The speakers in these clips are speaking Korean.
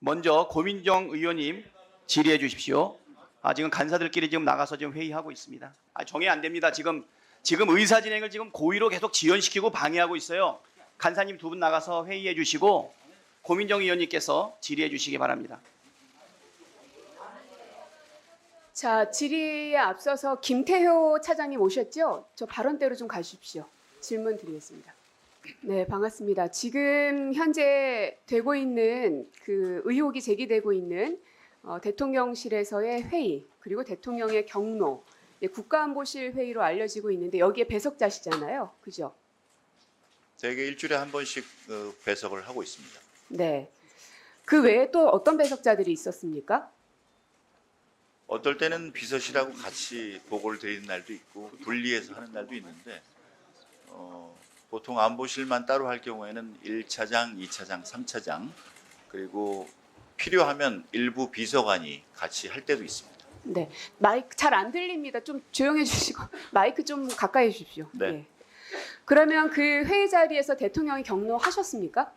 먼저 고민정 의원님 질의해 주십시오. 지금 간사들끼리 지금 나가서 지금 회의하고 있습니다. 정해 안 됩니다. 지금 의사 진행을 지금 고의로 계속 지연시키고 방해하고 있어요. 간사님 두 분 나가서 회의해 주시고 고민정 의원님께서 질의해 주시기 바랍니다. 자, 질의에 앞서서 김태효 차장님 오셨죠? 저 발언대로 좀 가십시오. 질문 드리겠습니다. 네, 반갑습니다. 지금 현재 되고 있는 그 의혹이 제기되고 있는 대통령실에서의 회의 그리고 대통령의 경로 국가안보실 회의로 알려지고 있는데 여기에 배석자시잖아요, 그죠? 대개 일주일에 한 번씩 배석을 하고 있습니다. 네. 그 외에 또 어떤 배석자들이 있었습니까? 어떨 때는 비서실하고 같이 보고를 드리는 날도 있고 분리해서 하는 날도 있는데 보통 안보실만 따로 할 경우에는 1차장, 2차장, 3차장 그리고 필요하면 일부 비서관이 같이 할 때도 있습니다. 네, 마이크 잘 안 들립니다. 좀 조용해 주시고 마이크 좀 가까이 해 주십시오. 네. 네. 그러면 그 회의 자리에서 대통령이 경로하셨습니까?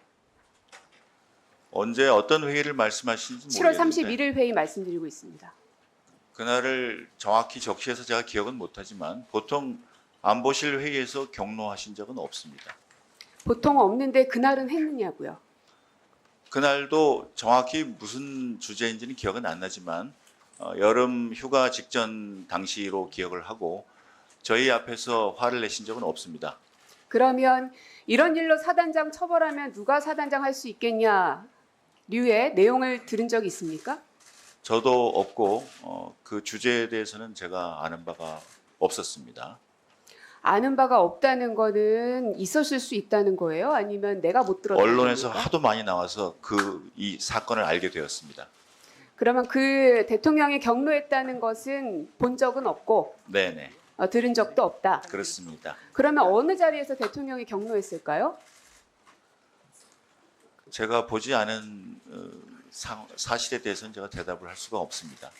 언제 어떤 회의를 말씀하시는지 7월 모르겠는데 31일 회의 말씀드리고 있습니다. 그날을 정확히 적시해서 제가 기억은 못하지만 보통 안보실 회의에서 경로하신 적은 없습니다. 보통 없는데 그날은 했느냐고요. 그날도 정확히 무슨 주제인지는 기억은 안 나지만 여름 휴가 직전 당시로 기억을 하고 저희 앞에서 화를 내신 적은 없습니다. 그러면 이런 일로 사단장 처벌하면 누가 사단장 할 수 있겠냐 류의 내용을 들은 적이 있습니까? 저도 없고 그 주제에 대해서는 제가 아는 바가 없었습니다. 아는 바가 없다는 거는 있었을 수 있다는 거예요? 아니면 내가 못 들었다는 언론에서 겁니까? 하도 많이 나와서 이 사건을 알게 되었습니다. 그러면 그 대통령이 경로했다는 것은 본 적은 없고 네네, 들은 적도 없다. 그렇습니다. 그러면 어느 자리에서 대통령이 경로했을까요? 제가 보지 않은 사실에 대해서는 제가 대답을 할 수가 없습니다.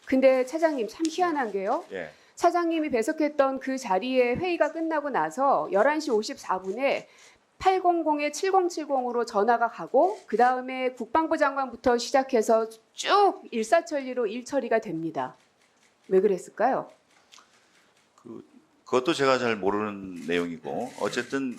근데 차장님 참 희한한 게요. 예, 차장님이 배석했던 그 자리에 회의가 끝나고 나서 11시 54분에 800-7070으로 전화가 가고 그 다음에 국방부 장관부터 시작해서 쭉 일사천리로 일처리가 됩니다. 왜 그랬을까요? 그것도 제가 잘 모르는 내용이고 어쨌든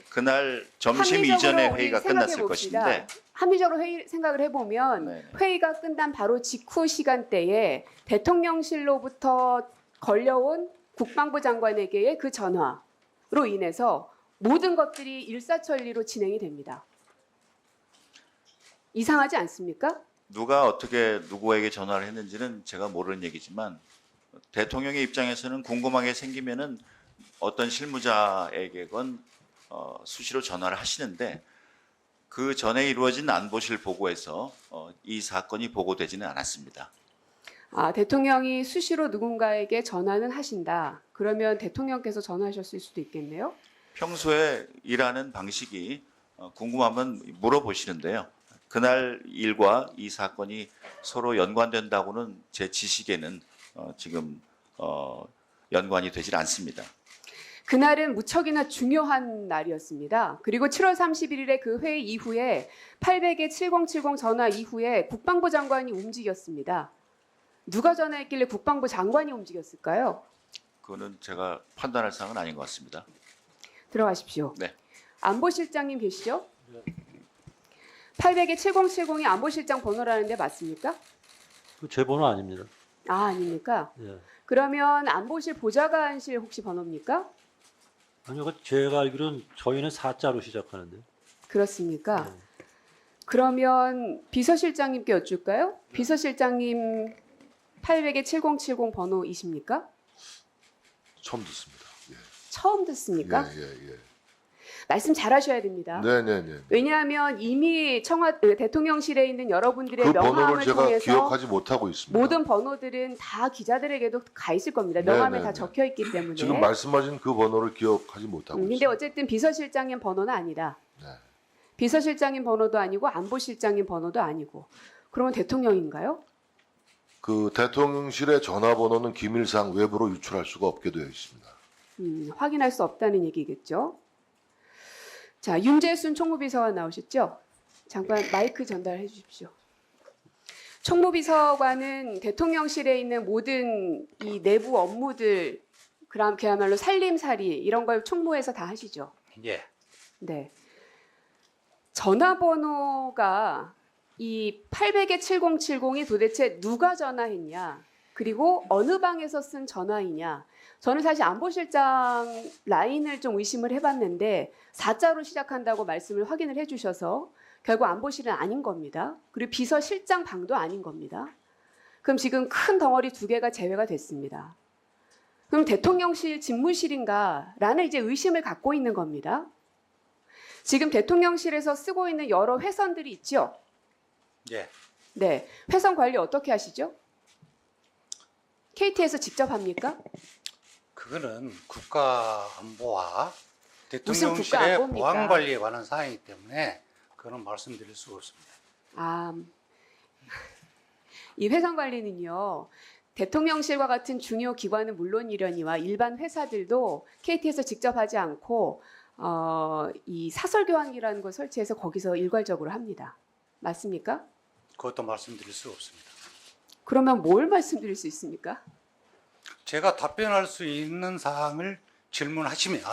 그날 점심 합리적으로 이전에 우리 회의가 생각해 끝났을 봅시다. 것인데 합리적으로 생각을 해보면 네네. 회의가 끝난 바로 직후 시간대에 대통령실로부터 걸려온 국방부 장관에게의 그 전화로 인해서 모든 것들이 일사천리로 진행이 됩니다. 이상하지 않습니까? 누가 어떻게 누구에게 전화를 했는지는 제가 모르는 얘기지만 대통령의 입장에서는 궁금한 게 생기면은 어떤 실무자에게건 수시로 전화를 하시는데 그 전에 이루어진 안보실 보고에서 이 사건이 보고되지는 않았습니다. 대통령이 수시로 누군가에게 전화는 하신다. 그러면 대통령께서 전화하셨을 수도 있겠네요. 평소에 일하는 방식이 궁금하면 물어보시는데요. 그날 일과 이 사건이 서로 연관된다고는 제 지식에는 지금 연관이 되질 않습니다. 그날은 무척이나 중요한 날이었습니다. 그리고 7월 31일에 그 회의 이후에 800-7070 전화 이후에 국방부 장관이 움직였습니다. 누가 전화했길래 국방부 장관이 움직였을까요? 그거는 제가 판단할 사항은 아닌 것 같습니다. 들어가십시오. 네. 안보실장님 계시죠? 800-7070이 안보실장 번호라는데 맞습니까? 제 번호 아닙니다. 아닙니까? 예. 그러면 안보실 보좌관실 혹시 번호입니까? 아니요, 제가 알기로는 저희는 4자로 시작하는데. 그렇습니까? 네. 그러면 비서실장님께 여쭐까요? 비서실장님 800-7070 번호이십니까? 처음 듣습니다. 처음 듣습니까? 예. 말씀 잘하셔야 됩니다. 네네네. 왜냐하면 이미 대통령실에 있는 여러분들의 그 번호를 명함을 제가 통해서 기억하지 못하고 있습니다. 모든 번호들은 다 기자들에게도 가 있을 겁니다. 명함에 다 네네네. 적혀 있기 때문에. 지금 말씀하신 그 번호를 기억하지 못하고 근데 있습니다. 어쨌든 비서실장님 번호는 아니다. 네. 비서실장님 번호도 아니고 안보실장님 번호도 아니고. 그러면 대통령인가요? 그 대통령실의 전화번호는 기밀상 외부로 유출할 수가 없게 되어 있습니다. 확인할 수 없다는 얘기겠죠. 자, 윤재순 총무비서관 나오셨죠? 잠깐 마이크 전달해 주십시오. 총무비서관은 대통령실에 있는 모든 이 내부 업무들, 그야말로 살림살이 이런 걸 총무에서 다 하시죠. 예. 네. 전화번호가 이 800에 7070이 도대체 누가 전화했냐, 그리고 어느 방에서 쓴 전화이냐. 저는 사실 안보실장 라인을 좀 의심을 해봤는데 4자로 시작한다고 말씀을 확인을 해주셔서 결국 안보실은 아닌 겁니다. 그리고 비서실장 방도 아닌 겁니다. 그럼 지금 큰 덩어리 2개가 제외가 됐습니다. 그럼 대통령실 집무실인가라는 이제 의심을 갖고 있는 겁니다. 지금 대통령실에서 쓰고 있는 여러 회선들이 있죠. 예. 네, 회선 관리 어떻게 하시죠? KT에서 직접 합니까? 그거는 국가안보와 무슨 대통령실의 국가안보입니까? 보안 관리에 관한 사항이기 때문에 그건 말씀드릴 수가 없습니다. 아, 이 회선 관리는요. 대통령실과 같은 중요 기관은 물론이려니와 일반 회사들도 KT에서 직접 하지 않고 이 사설 교환기라는 걸 설치해서 거기서 일괄적으로 합니다. 맞습니까? 그것도 말씀드릴 수가 없습니다. 그러면 뭘 말씀드릴 수 있습니까? 제가 답변할 수 있는 사항을 질문하시면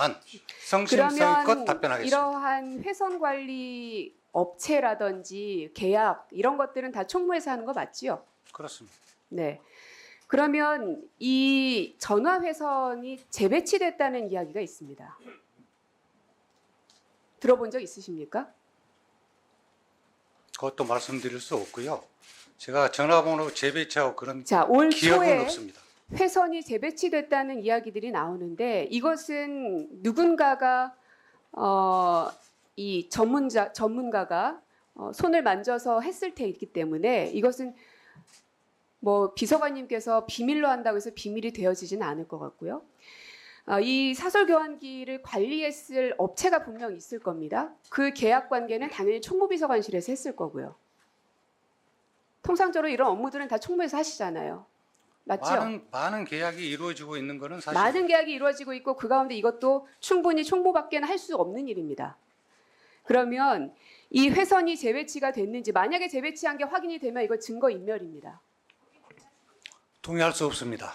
성심성의껏 그러면 답변하겠습니다. 이러한 회선 관리 업체라든지 계약 이런 것들은 다 총무에서 하는 거 맞지요? 그렇습니다. 네. 그러면 이 전화 회선이 재배치됐다는 이야기가 있습니다. 들어본 적 있으십니까? 그것도 말씀드릴 수 없고요. 제가 전화번호 재배치하고 그런 자, 올 기억은 초에 없습니다. 회선이 재배치됐다는 이야기들이 나오는데 이것은 누군가가 이 전문가가 손을 만져서 했을 테이기 때문에 이것은 뭐 비서관님께서 비밀로 한다고 해서 비밀이 되어지지는 않을 것 같고요. 이 사설 교환기를 관리했을 업체가 분명 있을 겁니다. 그 계약 관계는 당연히 총무비서관실에서 했을 거고요. 통상적으로 이런 업무들은 다 총무에서 하시잖아요. 맞죠? 많은 계약이 이루어지고 있는 것은 사실 많은 계약이 이루어지고 있고 그 가운데 이것도 충분히 총무밖에는 할 수 없는 일입니다. 그러면 이 회선이 재배치가 됐는지 만약에 재배치한 게 확인이 되면 이거 증거인멸입니다. 동의할 수 없습니다.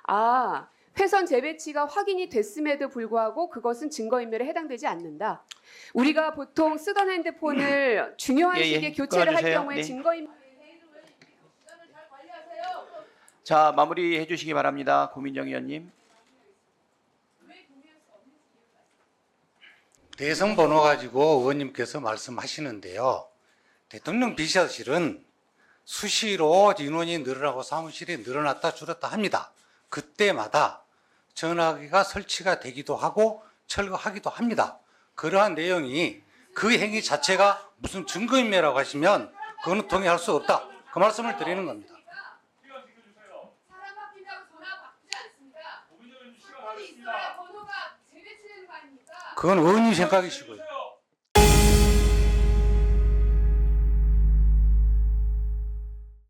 아, 회선 재배치가 확인이 됐음에도 불구하고 그것은 증거인멸에 해당되지 않는다. 우리가 보통 쓰던 핸드폰을 중요한 예, 시기에 예. 교체를 할 끊어주세요. 경우에 네. 증거인멸. 자, 마무리해 주시기 바랍니다. 고민정 의원님. 대선 번호 가지고 의원님께서 말씀하시는데요. 대통령 비서실은 수시로 인원이 늘어나고 사무실이 늘어났다 줄었다 합니다. 그때마다 전화기가 설치가 되기도 하고 철거하기도 합니다. 그러한 내용이 그 행위 자체가 무슨 증거인멸이라고 하시면 그거는 동의할 수 없다. 그 말씀을 드리는 겁니다. 사람 바뀐다고 전화 바꾸지 않습니다. 있어야 번호가 재배치되는 거 아닙니까? 그건 의원님 생각이시고요.